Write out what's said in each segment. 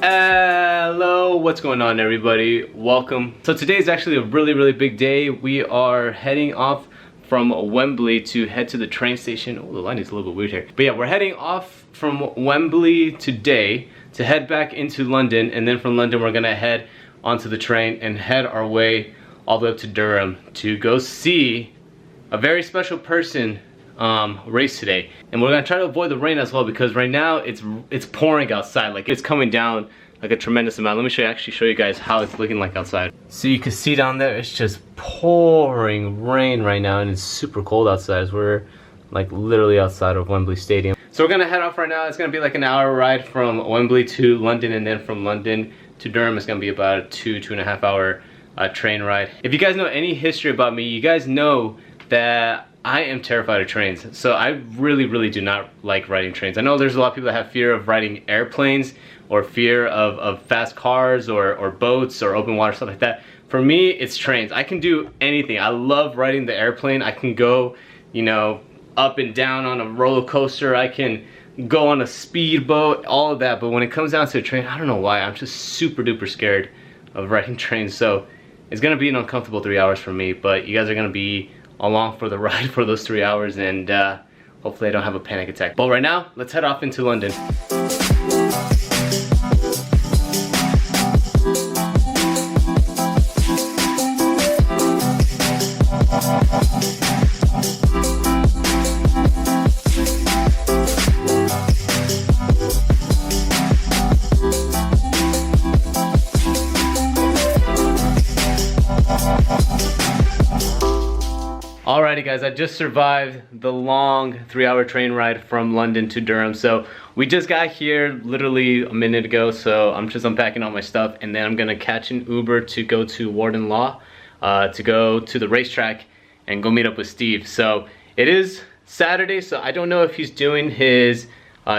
Hello, what's going on everybody? Welcome. So today is actually a really big day. We are heading off from Wembley to head to the train station. Oh, the line is a little bit weird here. But yeah, we're heading off from Wembley today to head back into London, and then from London we're gonna head onto the train and head our way all the way up to Durham to go see a very special person race today. And we're gonna try to avoid the rain as well, because right now it's pouring outside. Like, it's coming down like a tremendous amount. Let me actually show you guys how it's looking like outside. So you can see down there, it's just pouring rain right now, and it's super cold outside as we're like literally outside of Wembley Stadium. So we're gonna head off right now. It's gonna be like an hour ride from Wembley to London, and then from London to Durham it's gonna be about a 2.5 hour train ride. If you guys know any history about me, you guys know that I am terrified of trains. So I really do not like riding trains. I know there's a lot of people that have fear of riding airplanes, or fear of fast cars, or boats, or open water, stuff like that. For me, it's trains. I can do anything. I love riding the airplane. I can go, you know, up and down on a roller coaster. I can go on a speedboat, all of that. But when it comes down to a train, I don't know why, I'm just super duper scared of riding trains. So it's gonna be an uncomfortable 3 hours for me, but you guys are gonna be along for the ride for those 3 hours, and hopefully I don't have a panic attack. But right now, let's head off into London. Alrighty guys, I just survived the long 3-hour train ride from London to Durham. So we just got here literally a minute ago, so I'm just unpacking all my stuff, and then I'm gonna catch an Uber to go to Warden Law, to go to the racetrack and go meet up with Steve. So it is Saturday, so I don't know if he's doing his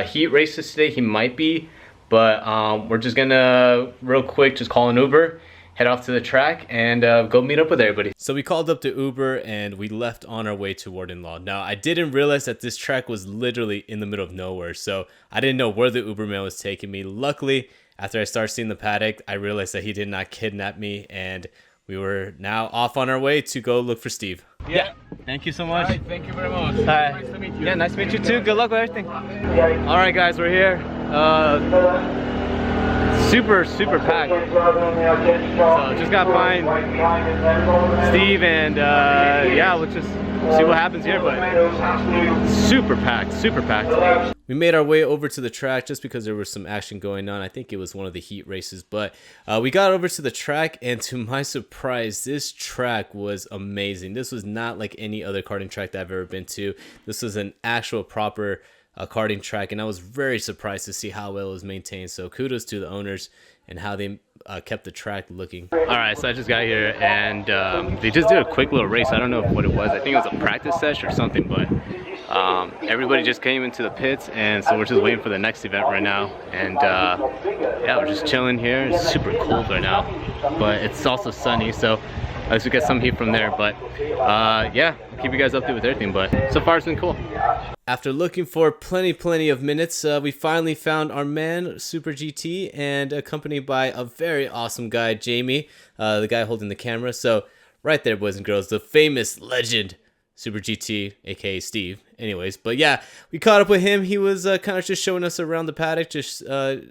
heat races today. He might be, but we're just gonna real quick just call an Uber, head off to the track, and go meet up with everybody. So we called up the Uber and we left on our way to Warden Law. Now, I didn't realize that this track was literally in the middle of nowhere, so I didn't know where the Uber man was taking me. Luckily, after I started seeing the paddock, I realized that he did not kidnap me, and we were now off on our way to go look for Steve. Yeah, thank you so much. All right, thank you very much. Hi. Nice to meet you. Yeah, nice to meet you too. Good luck with everything. All right, guys, we're here. Super packed. So just gotta find Steve, and yeah, we'll just see what happens here. But super packed. We made our way over to the track just because there was some action going on. I think it was one of the heat races, but we got over to the track, and to my surprise, this track was amazing. This was not like any other karting track that I've ever been to. This was an actual proper karting track, and I was very surprised to see how well it was maintained. So kudos to the owners and how they kept the track looking. All right, so I just got here, and they just did a quick little race. I don't know what it was. I think it was a practice session or something, but everybody just came into the pits, and so we're just waiting for the next event right now. And yeah, we're just chilling here. It's super cold right now, but it's also sunny, so at least we get some heat from there. But yeah, I'll keep you guys updated with everything, but so far it's been cool. After looking for plenty of minutes, we finally found our man, Super GT, and accompanied by a very awesome guy, Jamie, the guy holding the camera. So right there, boys and girls, the famous legend, Super GT, aka Steve. Anyways, but yeah, we caught up with him. He was kind of just showing us around the paddock, just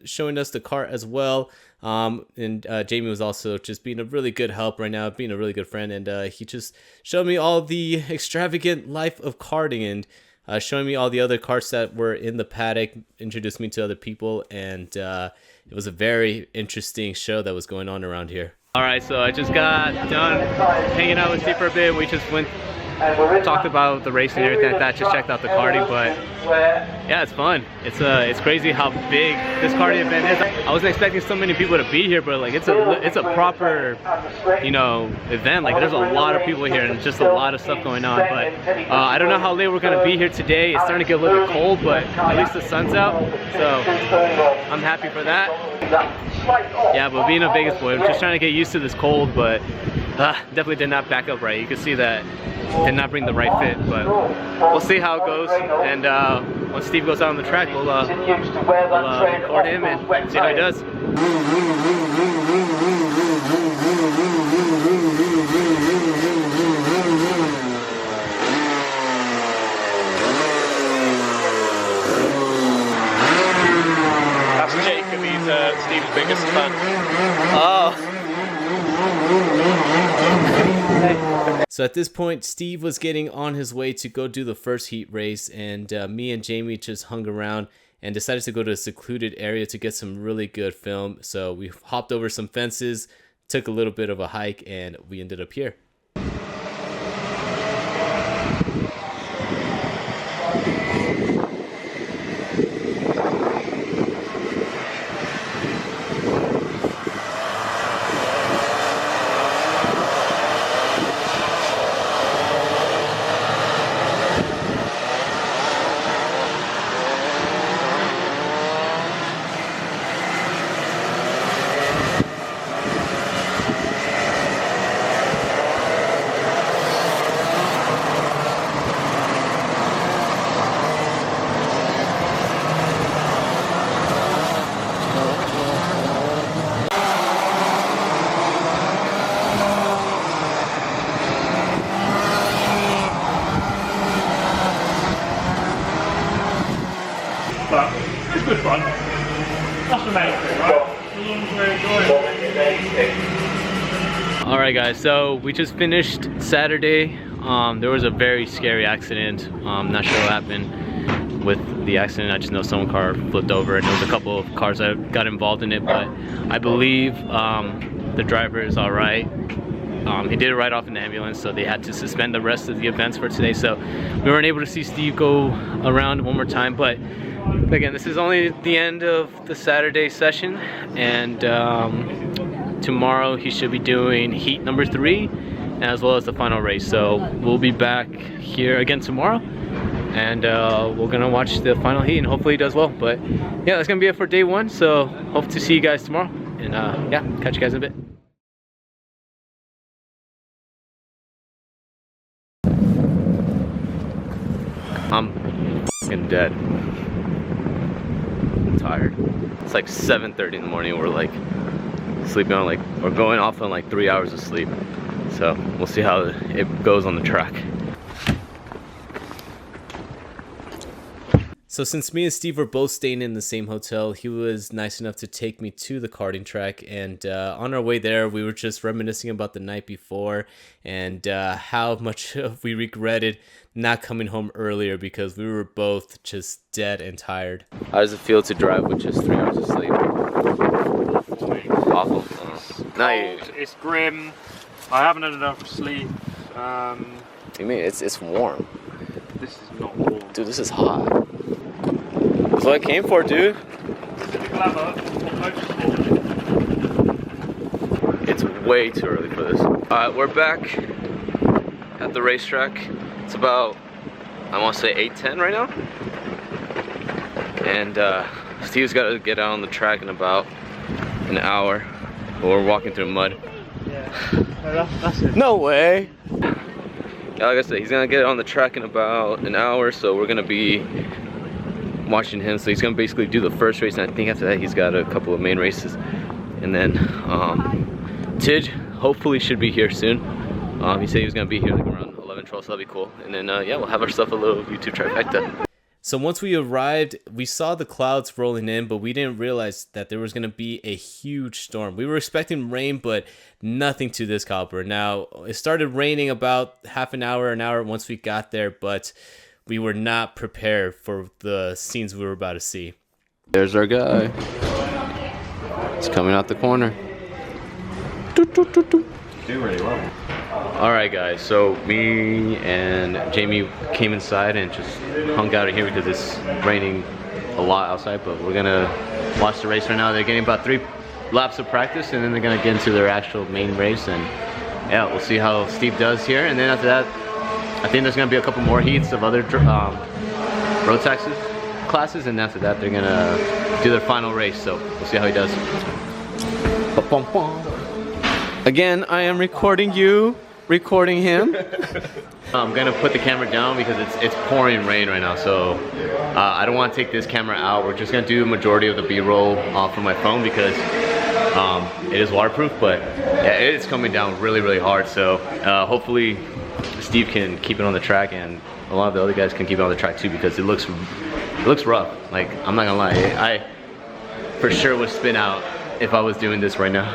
showing us the car as well. And Jamie was also just being a really good help right now, being a really good friend, and he just showed me all the extravagant life of karting, and showing me all the other karts that were in the paddock, introduced me to other people, and it was a very interesting show that was going on around here. All right, so I just got done hanging out with Steve for a bit. We just talked about the racing and everything like that, just checked out the karting, but yeah, it's fun. It's crazy how big this karting event is. I wasn't expecting so many people to be here, but like it's a proper, you know, event. Like there's a lot of people here and just a lot of stuff going on. But I don't know how late we're gonna be here today. It's starting to get a little bit cold, but at least the sun's out, so I'm happy for that. Yeah, but being a Vegas boy, I'm just trying to get used to this cold, but definitely did not back up right. You can see that did not bring the right fit, but we'll see how it goes, and once Steve goes out on the track, we'll record him and see how he does. That's Jacob, he's Steve's biggest fan. Oh. So at this point, Steve was getting on his way to go do the first heat race, and me and Jamie just hung around and decided to go to a secluded area to get some really good film. So we hopped over some fences, took a little bit of a hike, and we ended up here. But it's good fun. That's the main thing, right? Alright guys, so we just finished Saturday. There was a very scary accident. Not sure what happened with the accident. I just know some car flipped over and there was a couple of cars that got involved in it, but I believe the driver is alright. He did it right off in the ambulance, so they had to suspend the rest of the events for today. So we weren't able to see Steve go around one more time, but again, this is only the end of the Saturday session, and tomorrow he should be doing heat number 3 as well as the final race. So we'll be back here again tomorrow, and we're gonna watch the final heat and hopefully he does well. But yeah, that's gonna be it for day 1, so hope to see you guys tomorrow, and yeah, catch you guys in a bit. I'm fucking dead. I'm tired. It's like 7:30 in the morning. We're like sleeping on we're going off on like 3 hours of sleep. So we'll see how it goes on the track. So since me and Steve were both staying in the same hotel, he was nice enough to take me to the karting track, and on our way there we were just reminiscing about the night before and how much we regretted not coming home earlier because we were both just dead and tired. How does it feel to drive with just 3 hours of sleep? Awful. It's grim. I haven't had enough sleep. You mean it's warm? This is not warm. Dude, this is hot. That's what I came for, dude. It's way too early for this. Alright, we're back at the racetrack. It's about, I want to say 8:10 right now. And Steve's got to get out on the track in about an hour. We're walking through mud. Yeah, that's it. No way! Yeah, like I said, he's gonna get on the track in about an hour, so we're gonna be watching him. So he's gonna basically do the first race, and I think after that he's got a couple of main races. And then Tidge hopefully should be here soon. He said he was gonna be here like around 11, 12, so that'll be cool. And then yeah, we'll have ourselves a little YouTube trifecta. So once we arrived, we saw the clouds rolling in, but we didn't realize that there was going to be a huge storm. We were expecting rain, but nothing to this caliber. Now, it started raining about half an hour once we got there, but we were not prepared for the scenes we were about to see. There's our guy. He's coming out the corner. Do really well. Alright guys, so me and Jamie came inside and just hung out in here because it's raining a lot outside, but we're gonna watch the race right now. They're getting about 3 laps of practice, and then they're gonna get into their actual main race, and yeah, we'll see how Steve does here. And then after that, I think there's gonna be a couple more heats of other road taxi classes, and after that they're gonna do their final race, so we'll see how he does. Again, I am recording you, recording him. I'm gonna put the camera down because it's pouring rain right now, so I don't want to take this camera out. We're just gonna do the majority of the B-roll from my phone because it is waterproof, but yeah, it's coming down really hard. So hopefully Steve can keep it on the track, and a lot of the other guys can keep it on the track too, because it looks rough. Like, I'm not gonna lie, I for sure would spin out if I was doing this right now.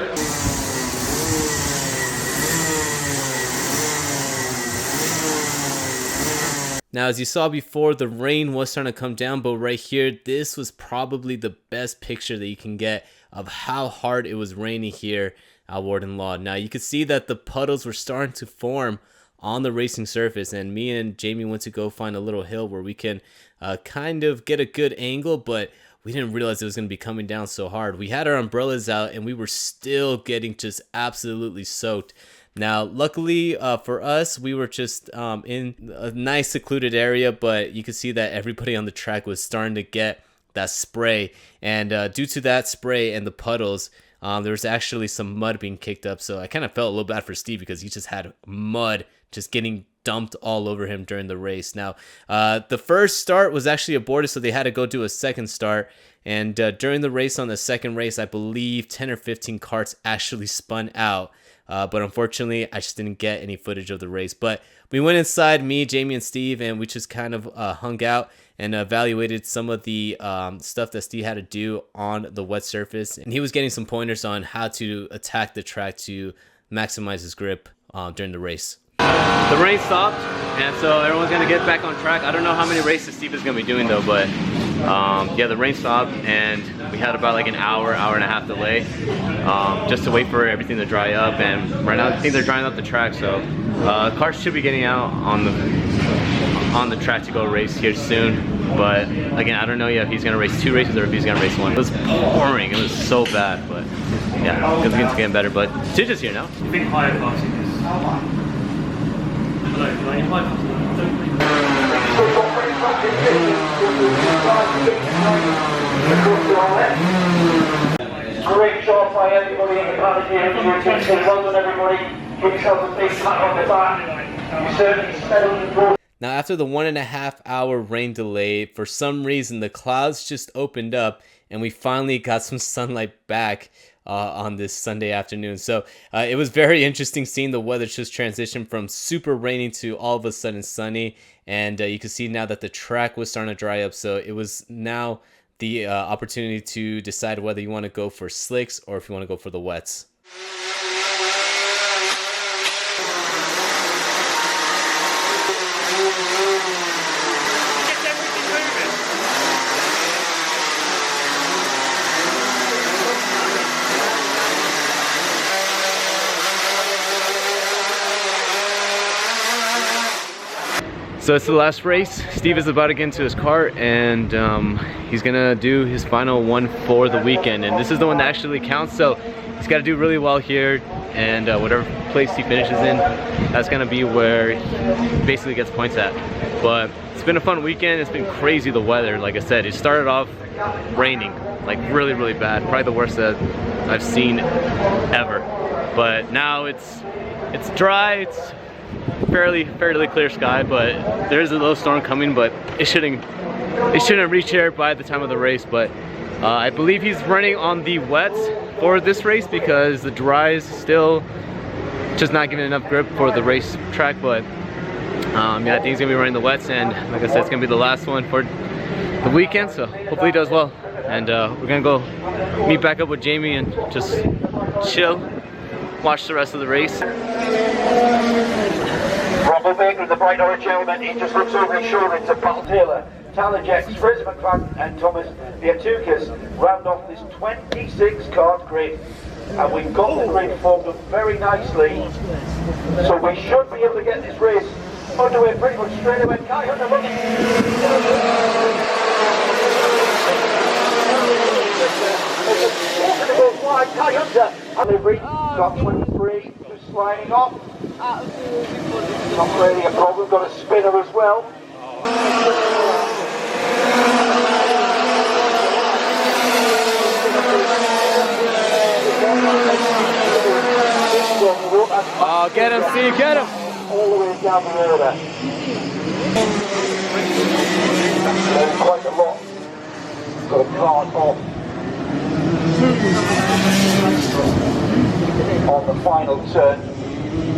Now, as you saw before, the rain was starting to come down, but right here, this was probably the best picture that you can get of how hard it was raining here at Warden Law. Now, you could see that the puddles were starting to form on the racing surface, and me and Jamie went to go find a little hill where we can kind of get a good angle, but we didn't realize it was going to be coming down so hard. We had our umbrellas out, and we were still getting just absolutely soaked. Now, luckily for us, we were just in a nice secluded area, but you could see that everybody on the track was starting to get that spray. And due to that spray and the puddles, there was actually some mud being kicked up. So I kind of felt a little bad for Steve because he just had mud just getting dumped all over him during the race. Now, the first start was actually aborted, so they had to go do a second start. And during the race on the second race, I believe 10 or 15 carts actually spun out. But unfortunately, I just didn't get any footage of the race. But we went inside, me, Jamie, and Steve, and we just kind of hung out and evaluated some of the stuff that Steve had to do on the wet surface. And he was getting some pointers on how to attack the track to maximize his grip during the race. The rain stopped, and so everyone's gonna get back on track. I don't know how many races Steve is gonna be doing though, but yeah, the rain stopped, and we had about like an hour and a half delay just to wait for everything to dry up. And right now I think they're drying up the track, so cars should be getting out on the track to go race here soon. But again, I don't know yet if he's gonna race 2 races or if he's gonna race 1. It was pouring, it was so bad, but yeah, it's getting better. But Tidge is here now. Big higher class. Great job by everybody in the karting. Well done, everybody. Give yourself a big pat on the back. You certainly settled the ball. Now, after the 1.5 hour rain delay, for some reason the clouds just opened up and we finally got some sunlight back on this Sunday afternoon. So it was very interesting seeing the weather just transition from super rainy to all of a sudden sunny. And you can see now that the track was starting to dry up. So it was now the opportunity to decide whether you want to go for slicks or if you want to go for the wets. So it's the last race. Steve is about to get into his car, and he's gonna do his final one for the weekend. And this is the one that actually counts, so he's got to do really well here, and whatever place he finishes in, that's gonna be where he basically gets points at. But it's been a fun weekend. It's been crazy, the weather. Like I said, it started off raining, like really bad. Probably the worst that I've seen ever. But now it's dry. It's fairly clear sky, but there's a little storm coming, but it shouldn't reach here by the time of the race. But I believe he's running on the wets for this race because the dry is still just not giving enough grip for the race track. But yeah, I think he's gonna be running the wets, and like I said, it's gonna be the last one for the weekend, so hopefully he does well. And we're gonna go meet back up with Jamie and just chill, watch the rest of the race. Rumble Baker in the bright orange helmet, he just looks over his shoulder into Paul Taylor, Talajex, Fraser McLaren and Thomas Viatukas round off this 26 card grid. And we've got the grid formed up very nicely, so we should be able to get this race underway pretty much straight away. Kai Hunter running. Wide, Kai Hunter, and they've got 23, just sliding off. Not really a problem, got a spinner as well. Oh, get him, Steve, get him! down the order. There's quite a lot. Got a card off on the final turn.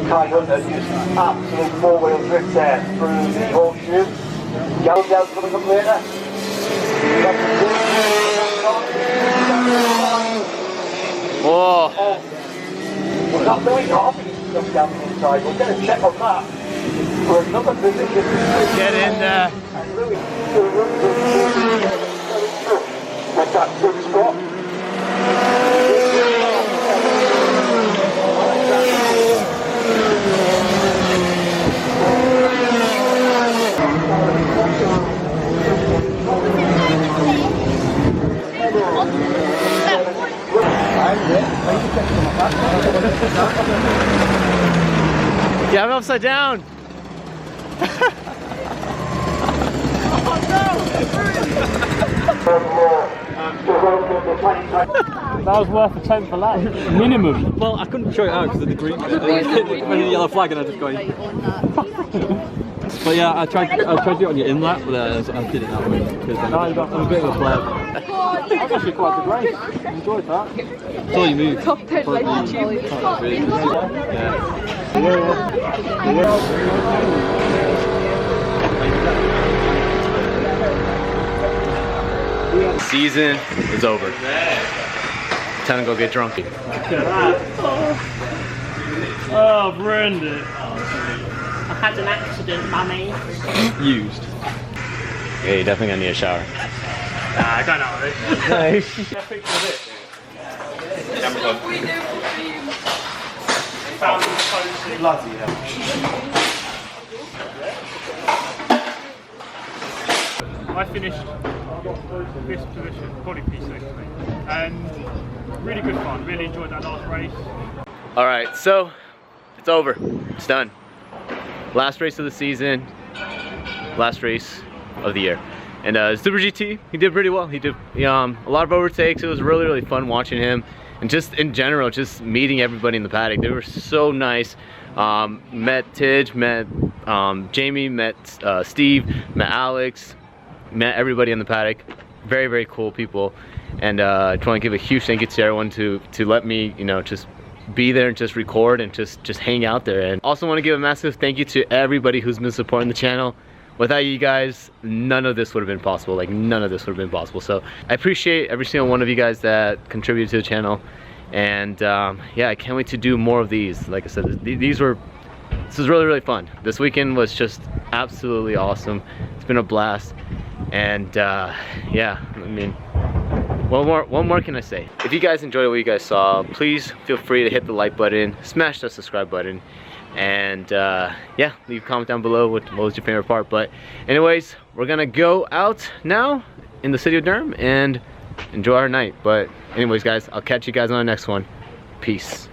Kai Hunter just absolute four-wheel drift there through the horseshoe. Yellowdale coming up later. Whoa. Well, that's going off. Just down the inside. We'll get a check on that for another position. Get in there. And Louis with that good spot. Yeah, I'm upside down. That was worth a 10 for lap. Minimum. Well, I couldn't show it out because of the green, the yellow flag, and I just going. But yeah, I tried to do it on your inlet, but I did it that way because I'm a bit of a player. That was actually quite a good race. Enjoyed that. It's all you move. Season is over. Time to go get drunk. Look at that. Oh, Brendan. I've had an accident, mummy. Used. Yeah, you're definitely gonna need a shower. Nah, I don't know this. Nice. Found cozy. Bloody hell. I finished this position, body P6, and really good fun. Really enjoyed that last race. All right, so it's over. It's done. Last race of the season. Last race of the year. And Super GT, he did pretty well. He did a lot of overtakes. It was really fun watching him. And just in general, just meeting everybody in the paddock. They were so nice. Met Tidge, met Jamie, met Steve, met Alex, met everybody in the paddock. Very cool people. And I just want to give a huge thank you to everyone to let me, just be there and just record and just hang out there. And also want to give a massive thank you to everybody who's been supporting the channel. Without you guys, none of this would have been possible. Like, none of this would have been possible. So I appreciate every single one of you guys that contributed to the channel. And yeah, I can't wait to do more of these. Like I said, this was really fun. This weekend was just absolutely awesome. It's been a blast. And yeah, I mean, what more can I say? If you guys enjoyed what you guys saw, please feel free to hit the like button, smash that subscribe button, and yeah, leave a comment down below what was your favorite part. But anyways, we're gonna go out now in the city of Durham and enjoy our night. But anyways, guys, I'll catch you guys on the next one. Peace.